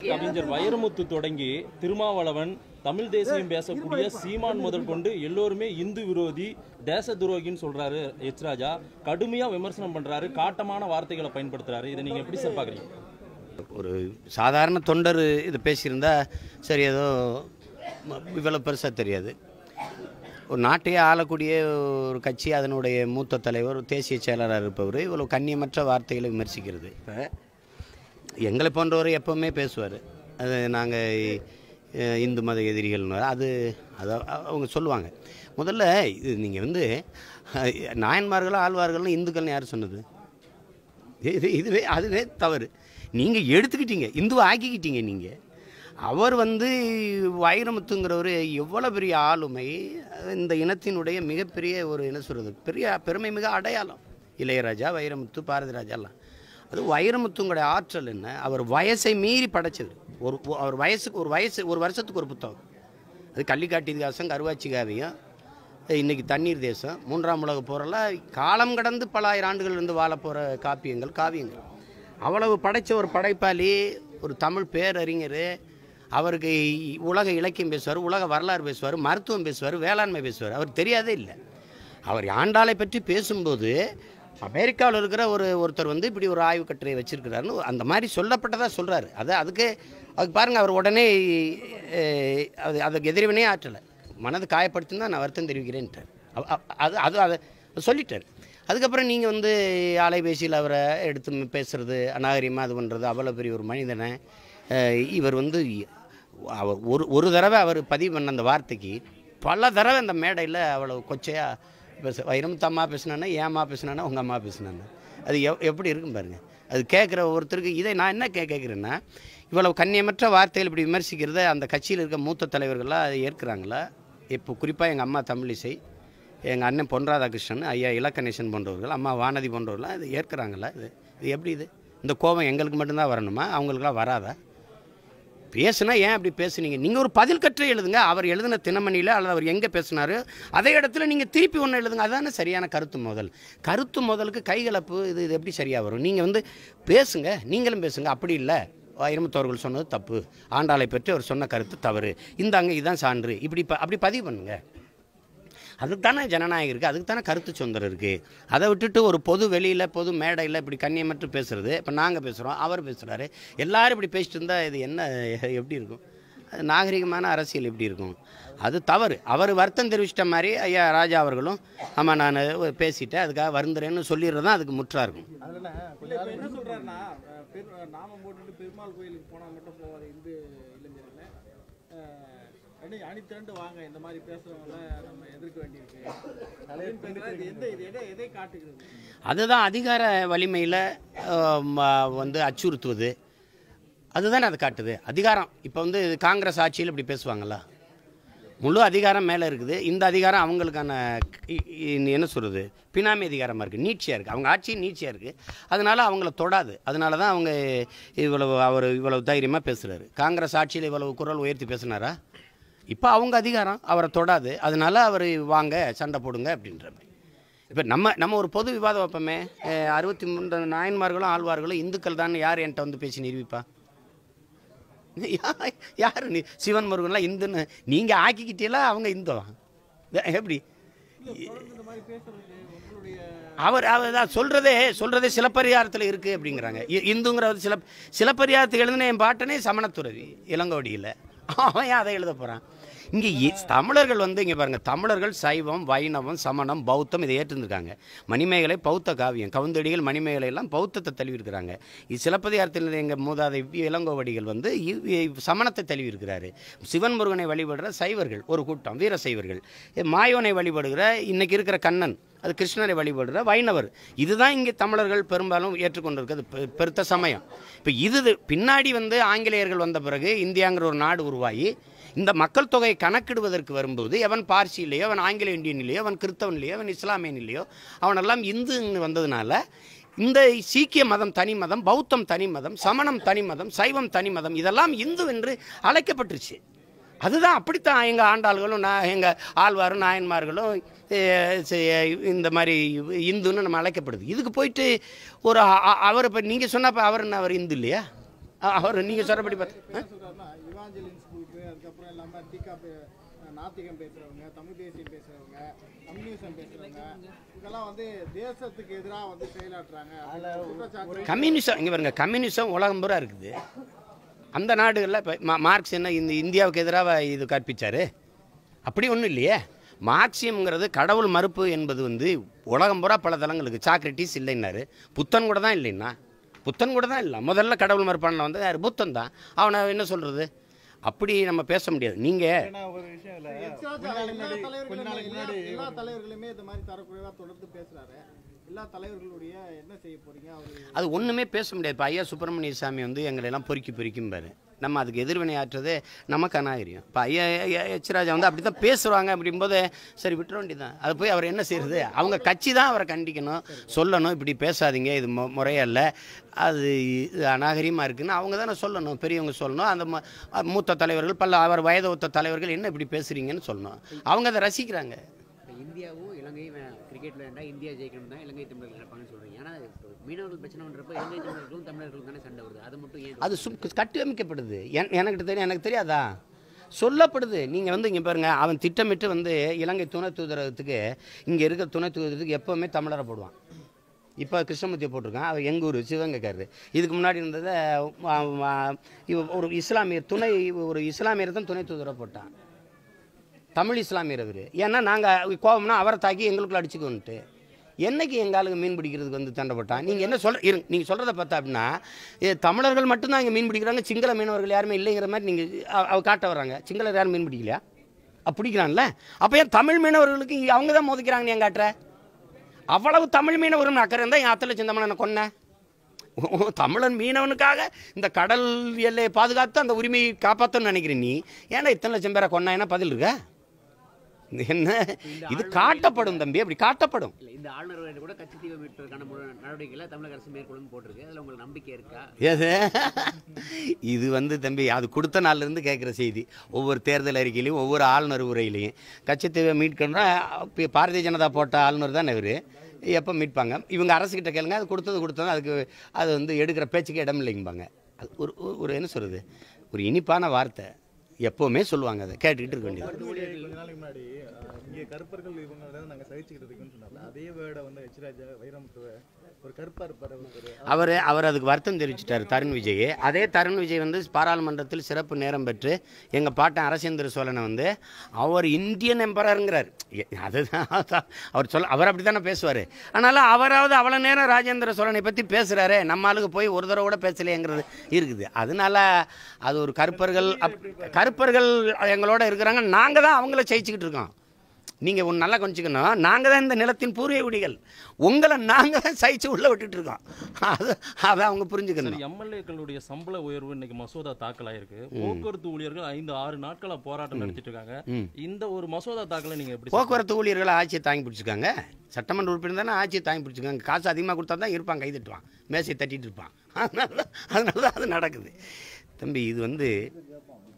கவிஞர் வைரமுத்து தொடங்கி திருமாவளவன் தமிழ் தேசியம் பேசக்கூடிய சீமான் முதல் கொண்டு எல்லோருமே இந்து விரோதி தேச துரோகின்னு சொல்றாரு. எச் ராஜா கடுமையா விமர்சனம் பண்றாரு, காட்டமான வார்த்தைகளை பயன்படுத்துறாரு. இதை நீங்க எப்படி சார் பாக்குறீங்க? ஒரு சாதாரண தொண்டர் இதை பேசியிருந்தா சரி, ஏதோ இவ்வளோ பெருசாக தெரியாது. ஒரு நாட்டையே ஆளக்கூடிய ஒரு கட்சி, அதனுடைய மூத்த தலைவர், தேசிய செயலராக இருப்பவர் இவ்வளோ கண்ணியமற்ற வார்த்தைகளை விமர்சிக்கிறது. இப்போ எங்களை போன்றவர் எப்போவுமே பேசுவார், அது நாங்கள் இந்து மத எதிரிகள்னு அது அவங்க சொல்லுவாங்க. முதல்ல இது நீங்கள் நாயன்மார்களும் ஆழ்வார்களும் இந்துக்கள்னு யார் சொன்னது? அதுவே தவறு. நீங்கள் எடுத்துக்கிட்டீங்க, இந்துவை ஆக்கிக்கிட்டீங்க. நீங்கள் அவர் வைரமுத்துங்கிறவர் எவ்வளோ பெரிய ஆளுமை, இந்த இனத்தினுடைய மிகப்பெரிய ஒரு என்ன சொல்கிறது, பெருமை மிக அடையாளம். இளையராஜா, வைரமுத்து, பாரதி ராஜாலாம். அது வைரமுத்துங்களுடைய ஆற்றல் என்ன, அவர் வயசை மீறி படைச்சது. அவர் ஒரு வருஷத்துக்கு ஒரு புத்தகம். அது கள்ளிக்காட்டு இதிகாசம், கருவாச்சி காவியம், இன்றைக்கி தண்ணீர் தேசம், மூன்றாம் உலக போரெல்லாம் காலம் கடந்து பல ஆயிரம் ஆண்டுகள் இருந்து வாழ போகிற காவியங்கள். அவ்வளவு படைத்த ஒரு படைப்பாளி, ஒரு தமிழ் பேரறிஞர். அவருக்கு உலக இலக்கியம் பேசுவார், உலக வரலாறு பேசுவார், மருத்துவம் பேசுவார், வேளாண்மை பேசுவார். அவர் தெரியாதே இல்லை. அவர் ஆண்டாளை பற்றி பேசும்போது அமெரிக்காவில் இருக்கிற ஒருத்தர் இப்படி ஒரு ஆய்வு கட்டுரை வச்சுருக்கிறாருன்னு அந்த மாதிரி சொல்லப்பட்டதாக சொல்கிறாரு. அதுக்கு பாருங்கள், அவர் உடனே அதுக்கு எதிர்வினே ஆற்றலை, மனது காயப்படுத்தின்னு தான் நான் வருத்தம் தெரிவிக்கிறேன்ட்டார். அதை சொல்லிட்டார். அதுக்கப்புறம் நீங்கள் அலைபேசியில் அவரை எடுத்து பேசுகிறது, அநாகரிகமாக அது பண்ணுறது, அவ்வளோ பெரிய ஒரு மனிதனை இவர் அவர் ஒரு தடவை அவர் பதிவு பண்ண அந்த வார்த்தைக்கு பல தடவை அந்த மேடையில் அவ்வளோ கொச்சையாக வைரமுத்து அம்மா பேசினானா, என் அம்மா பேசினானா, உங்கள் அம்மா பேசினானா, அது எப்படி இருக்கும் பாருங்கள். அது கேட்குற ஒருத்தருக்கு இதை நான் என்ன கேட்குறேன்னா, இவ்வளவு கண்ணியமற்ற வார்த்தைகள் இப்படி விமர்சிக்கிறத அந்த கட்சியில் இருக்க மூத்த தலைவர்களாக அதை ஏற்கிறாங்களா? இப்போ குறிப்பாக எங்கள் அம்மா தமிழிசை, எங்கள் அண்ணன் பொன் ராதாகிருஷ்ணன், ஐயா இலக்கணேசன் போன்றவர்கள், அம்மா வானதி போன்றவர்களாம் இதை ஏற்கிறாங்களா? இது எப்படி இந்த கோபம் எங்களுக்கு மட்டும்தான் வரணுமா, அவங்களுக்குலாம் வராதா? பேசுனா ஏன் அப்படி பேசுனீங்க? நீங்கள் ஒரு பதில் கற்று எழுதுங்க. அவர் எழுதின தினமணியில் அல்லது அவர் எங்கே பேசினாரோ அதே இடத்துல நீங்கள் திருப்பி ஒன்று எழுதுங்க. அதான சரியான கருத்து முதலுக்கு கைகலப்பு இது எப்படி சரியாக வரும்? நீங்கள் பேசுங்க, நீங்களும் பேசுங்க. அப்படி இல்லை, வைரமுத்து அவர்கள் சொன்னது தப்பு, ஆண்டாளை பற்றி அவர் சொன்ன கருத்து தவறு, இந்தாங்க இதுதான் சான்று, அப்படி பதிவு பண்ணுங்க. அதுக்கு தானே ஜனநாயகம் இருக்குது, அதுக்கு தானே கருத்து சுதந்திரம் இருக்குது. அதை விட்டுட்டு ஒரு பொது வெளியில், பொது மேடையில் இப்படி கண்ணியமற்று பேசுகிறது. இப்போ நாங்கள் பேசுகிறோம், அவர் பேசுகிறாரு, எல்லோரும் இப்படி பேசிட்டு இருந்தால் இது எப்படி இருக்கும்? அது நாகரிகமான அரசியல் எப்படி இருக்கும்? அது தவறு. அவர் வருத்தம் தெரிவிச்சிட்ட மாதிரி ஐயா ராஜா அவர்களும் ஆமாம் நான் பேசிட்டேன், அதுக்காக வருந்துறேன்னு சொல்லிடுறது தான் அதுக்கு முற்றாக இருக்கும். என்ன சொல்கிறாருன்னா, நாமம் போட்டுட்டு பெருமாள் கோயிலுக்கு போனால் மட்டும் போவாது இந்து இளைஞர்கள், அணித்திரண்டு வாங்க, இந்த மாதிரி பேசுறவங்கள நம்ம எதிர்க்க வேண்டியிருக்கு. எதை காட்டுகிறது? அதுதான் அதிகார வலிமையில் அச்சுறுத்துவது, அதுதானே அது காட்டுது. அதிகாரம் இப்போ காங்கிரஸ் ஆட்சியில் இப்படி பேசுவாங்களா? முழு அதிகாரம் மேலே இருக்குது. இந்த அதிகாரம் அவங்களுக்கான என்ன சொல்கிறது, பினாமி அதிகாரமாக இருக்குது, நீட்சியாக இருக்குது. அவங்க ஆட்சி நீட்சியாக இருக்குது, அதனால் அவங்கள தொடாது. அதனால தான் அவங்க இவ்வளவு தைரியமாக பேசுகிறாரு. காங்கிரஸ் ஆட்சியில் இவ்வளவு குரல் உயர்த்தி பேசுனாரா? இப்போ அவங்க அதிகாரம் அவரை தொடாது, அதனால அவர் வாங்க சண்டை போடுங்க அப்படின்ற மாதிரி. இப்போ நம்ம ஒரு பொது விவாதம் வைப்போமே, 63 நாயன்மார்களும் ஆழ்வார்களும் இந்துக்கள் தான் யார் என்கிட்ட பேசி நிரூபிப்பா? யார் சிவன் முருகன்லாம் இந்துன்னு நீங்கள் ஆக்கிக்கிட்டீங்களா? அவங்க இந்துவா? எப்படி அவர் சொல்கிறதே சிலப்பரிகாரத்தில் இருக்குது அப்படிங்கிறாங்க. இந்துங்கிறது சிலப்பரிகாரத்துக்கு எழுதுன என் பாட்டனே சமணத்துறவி இளங்கோடியில், அவன் ஏன் அதை எழுத போகிறான்? இங்கே தமிழர்கள் இங்கே பாருங்கள், தமிழர்கள் சைவம், வைணவம், சமணம், பௌத்தம் இதை ஏற்றிருக்காங்க. மணிமேகலை பௌத்த காவியம், கவுந்தடிகள், மணிமேகலை எல்லாம் பௌத்தத்தை தழுவிருக்கிறாங்க. இது சிலப்பதிகாரத்தில் எங்கள் மூதாதை இளங்கோவடிகள் சமணத்தை தழுவிருக்கிறாரு. சிவன் முருகனை வழிபடுற சைவர்கள் ஒரு கூட்டம், வீர சைவர்கள். மாயோனை வழிபடுகிற இன்னைக்கு இருக்கிற கண்ணன், அது கிருஷ்ணரை வழிபடுற வைணவர். இதுதான் இங்கே தமிழர்கள் பெரும்பாலும் ஏற்றுக்கொண்டிருக்கிறது பெருத்த சமயம். இப்போ இது பின்னாடி ஆங்கிலேயர்கள் வந்த பிறகு இந்தியாங்கிற ஒரு நாடு உருவாகி இந்த மக்கள் தொகையை கணக்கிடுவதற்கு வரும்போது எவன் பார்சி இல்லையோ, அவன் ஆங்கில இந்தியன் இல்லையோ, அவன் கிறிஸ்தவன் இல்லையோ, அவன் இஸ்லாமியன் இல்லையோ, அவனெல்லாம் இந்துன்னு வந்ததுனால இந்த சீக்கிய மதம் தனி மதம், பௌத்தம் தனி மதம், சமணம் தனி மதம், சைவம் தனி மதம், இதெல்லாம் இந்து என்று அழைக்கப்பட்டுருச்சு. அதுதான் அப்படித்தான் எங்கள் ஆண்டாள்களும் எங்கள் ஆழ்வாரும் நாயன்மார்களும் இந்த மாதிரி இந்துன்னு நம்ம அழைக்கப்படுது. இதுக்கு போயிட்டு அவர் இப்போ நீங்கள் சொன்னப்போ அவர் இந்து இல்லையா? அவர் நீங்கள் சொல்கிறபடி பார்த்து என்ன சொல்றாருன்னா இவாஞ்சலின் ஸ்கூலுக்கு அதுக்கப்புறம் இல்லாமல் நாத்திகம் பேசுறவங்க, தமிழ் தேசியம் பேசுறவங்க, கம்யூனிசம் பேசுறவங்க இதெல்லாம் வந்து தேசத்துக்கு எதிராக வந்து செயலாற்றுறாங்க. கம்யூனிசம் இங்கே பாருங்க, கம்யூனிசம் உலகம் பூரா இருக்குது. அந்த நாடுகளில் இப்போ மார்க்ஸ் என்ன இந்த இந்தியாவுக்கு எதிராக இது கற்பிச்சார்? அப்படி ஒன்றும் இல்லையே. மார்க்சியம்ங்கிறது கடவுள் மறுப்பு என்பது வந்து உலகம் பூரா பல தளங்களுக்கு. சாக்ரட்டிஸ் இல்லைன்னாரு, புத்தன் கூட தான் இல்லைன்னா, புத்தன் கூட தான் இல்லை. முதல்ல கடவுள் மறுப்பான வந்து யார்? புத்தன் தான். அவனை என்ன சொல்கிறது? அப்படி நம்ம பேச முடியாது. நீங்கள் ஒரு விஷயம் இல்லை, எல்லா தலைவர்களுமே இந்த மாதிரி தரக்குறைவாக தொடர்ந்து பேசுகிறாரு. எல்லா தலைவர்களுடைய என்ன செய்ய போறீங்க? அது ஒன்றுமே பேச முடியாது. இப்போ ஐயா சுப்பிரமணிய சாமி வந்து எங்களெல்லாம் பொறுக்கிம்பாரு. நம்ம அதுக்கு எதிர்வினை ஆற்றுறது நமக்கு அநாகரியம். இப்போ ஐயா எச் ராஜா வந்து அப்படி தான் பேசுவாங்க. அப்படிங்கும்போது சரி விட்டுற வேண்டியதான். அது போய் அவர் என்ன செய்யறது? அவங்க கட்சி தான் அவரை கண்டிக்கணும், சொல்லணும், இப்படி பேசாதீங்க, இது முறையல்ல, அது அநாகரியமாக இருக்குன்னு அவங்க தானே சொல்லணும், பெரியவங்க சொல்லணும். அந்த மூத்த தலைவர்கள் அவர் வயது ஒத்த தலைவர்கள் என்ன இப்படி பேசுகிறீங்கன்னு சொல்லணும். அவங்க அதை ரசிக்கிறாங்க. இந்தியாவும் இலங்கையும் கிரிக்கெட் விளையாண்டா இந்தியா ஜெயிக்கணும் தான் இலங்கை தமிழர்கள் நினைப்பாங்கன்னு சொல்கிறீங்க. ஆனால் மீனவர்கள் பிரச்சனைன்றப்ப இலங்கை தமிழர்களும் தமிழர்களும் தானே சண்டை வருது. அது மட்டும் ஏன் அது கட்டமைக்கப்படுது? எனக்கு தெரியாதா? சொல்லப்படுது. நீங்கள் வந்து இங்கே பாருங்கள், அவன் திட்டமிட்டு வந்து இலங்கை துணை தூதரகத்துக்கு இங்கே இருக்கிற துணை தூதரகத்துக்கு எப்போவுமே தமிழரை போடுவான். இப்போ கிருஷ்ணமூர்த்தியை போட்டிருக்கான். அவர் எங்கள் ஊர் சிவகங்கைக்காரரு. இதுக்கு முன்னாடி இருந்ததை ஒரு இஸ்லாமியர் தான் துணை தூதராக போட்டான். தமிழ் இஸ்லாமியர் அவர். ஏன்னா நாங்கள் கோபம்னா அவரை தாக்கி எங்களுக்குள்ள அடிச்சுக்கோன்ட்டு. என்னைக்கு எங்கள் ஆளுங்க மீன் பிடிக்கிறதுக்கு வந்து தண்டப்பட்டான்? நீங்கள் என்ன நீங்கள் சொல்கிறத பார்த்தா அப்படின்னா தமிழர்கள் மட்டும்தான் இங்கே மீன் பிடிக்கிறாங்க, சிங்கள மீனவர்கள் யாருமே இல்லைங்கிற மாதிரி நீங்கள் காட்ட வர்றாங்க. சிங்களர் யாரும் மீன் பிடிக்கலையா? பிடிக்கிறான்ல. அப்போ ஏன் தமிழ் மீனவர்களுக்கு அவங்க தான் மோதிக்கிறாங்கன்னு ஏன் காட்டுற? அவ்வளவு தமிழ் மீனவரும் அக்கறை இருந்தால் என் 10 லட்சம் தமிழனை கொன்ன தமிழன் மீனவனுக்காக இந்த கடல் எல்லையை பாதுகாத்து அந்த உரிமையை காப்பாற்றணும்னு நினைக்கிறேன். நீ ஏன்னா இத்தனை லட்சம் பேரை கொன்னா என்ன பதில் இருக்க? என்ன இது காட்டப்படும் தம்பி, அப்படி காட்டப்படும். இந்த ஆளுநர் கூட கச்சத்தீவை மீட்பதற்கான நடவடிக்கைகளை தமிழக அரசு மேற்கொள்ளும் போட்டிருக்கு. அதில் உங்களுக்கு நம்பிக்கை இருக்கா? ஏது இது வந்து தம்பி, அது கொடுத்த நாள்லேருந்து கேட்குற செய்தி. ஒவ்வொரு தேர்தல் அறிக்கையிலையும் ஒவ்வொரு ஆளுநர் உரையிலையும் கச்சத்தீவை மீட்கணும்னா பாரதிய ஜனதா போட்ட ஆளுநர் தான் இவர். எப்போ மீட்பாங்க? இவங்க அரசுக்கிட்ட கேளுங்க, அது கொடுத்தது அதுக்கு அது வந்து எடுக்கிற பேச்சுக்கு இடம் இல்லைங்கப்பாங்க. அது ஒரு என்ன சொல்கிறது, ஒரு இனிப்பான வார்த்தை எப்போவுமே சொல்லுவாங்க. அதை கேட்டுக்கிட்டு இருக்க வேண்டியது. கொஞ்ச நாளைக்கு முன்னாடி இங்கே கருப்பர்கள் இவங்க நாங்கள் சகிச்சுக்கிட்டு இருக்கோம்னு சொன்னாங்க. அதே வேர்டை வந்து எச் ராஜா வைரமுத்துவ ஒரு கருப்பாக இருப்பார் அவர் அதுக்கு வருத்தம் தெரிவிச்சிட்டார் தருண் விஜய். அதே தருண் விஜய் வந்து பாராளுமன்றத்தில் சிறப்பு நேரம் பெற்று எங்கள் பாட்டன் அரசேந்திர சோழனை வந்து அவர் இந்தியன் எம்பரருங்கிறார். அதுதான் அவர் அப்படி தானே பேசுவார். ஆனாலும் அவராவது அவ்வளோ நேரம் ராஜேந்திர சோழனை பற்றி பேசுகிறாரு, நம்ம ஆளுக்கு போய் ஒரு தடவை கூட பேசலையேங்கிறது இருக்குது. அதனால அது ஒரு கருப்பர்கள் எங்களோட இருக்கிறாங்க, நாங்கள் தான் அவங்கள ஜெயிச்சுக்கிட்டு இருக்கோம். நீங்கள் ஒன்று நல்லா கொஞ்சிக்கணும், நாங்கள் தான் இந்த நிலத்தின் பூர்வீக குடிகள், உங்களை நாங்கள் தான் சைச்சு உள்ளே விட்டுட்டு இருக்கோம். அதை அவங்க புரிஞ்சுக்கணும். எம்எல்ஏக்களுடைய சம்பள உயர்வு இன்னைக்கு மசோதா தாக்கல் ஆயிருக்கு. போக்குவரத்து ஊழியர்கள் 5-6 நாட்களா போராட்டம் நடத்திட்டு இருக்காங்க. இந்த ஒரு மசோதா தாக்கலை நீங்கள் எப்படி? போக்குவரத்து ஊழியர்களை ஆட்சியை தாங்கி பிடிச்சிருக்காங்க. சட்டமன்ற உறுப்பினர் தானே ஆட்சியை தாங்கி பிடிச்சிருக்காங்க. காசு அதிகமாக கொடுத்தா தான் இருப்பான், கை தட்டுவான், மேசையை தட்டிட்டு இருப்பான். அதனால தான் அது நடக்குது தம்பி. இது வந்து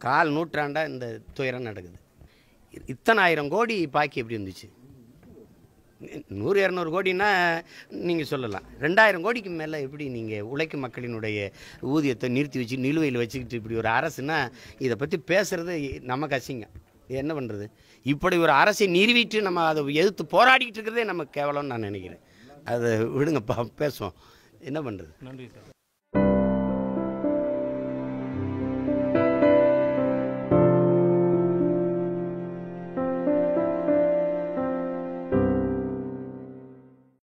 1/4 நூற்றாண்டாக இந்த துயரம் நடக்குது. இத்தனை 1000 கோடி பாக்கி எப்படி இருந்துச்சு? 100-200 கோடின்னா நீங்கள் சொல்லலாம். 2000 கோடிக்கு மேலே எப்படி நீங்கள் உழைக்கும் மக்களினுடைய ஊதியத்தை நிறுத்தி வச்சு நிலுவையில் வச்சுக்கிட்டு இப்படி ஒரு அரசுன்னா இதை பற்றி பேசுகிறது நமக்கு அசிங்கம். என்ன பண்ணுறது? இப்படி ஒரு அரசை நிறுவிட்டு நம்ம அதை எதிர்த்து போராடிக்கிட்டு இருக்கிறதே நமக்கு கேவலம்னு நான் நினைக்கிறேன். அதை விடுங்கப்பா, பேசுவோம். என்ன பண்ணுறது? நன்றி சார்.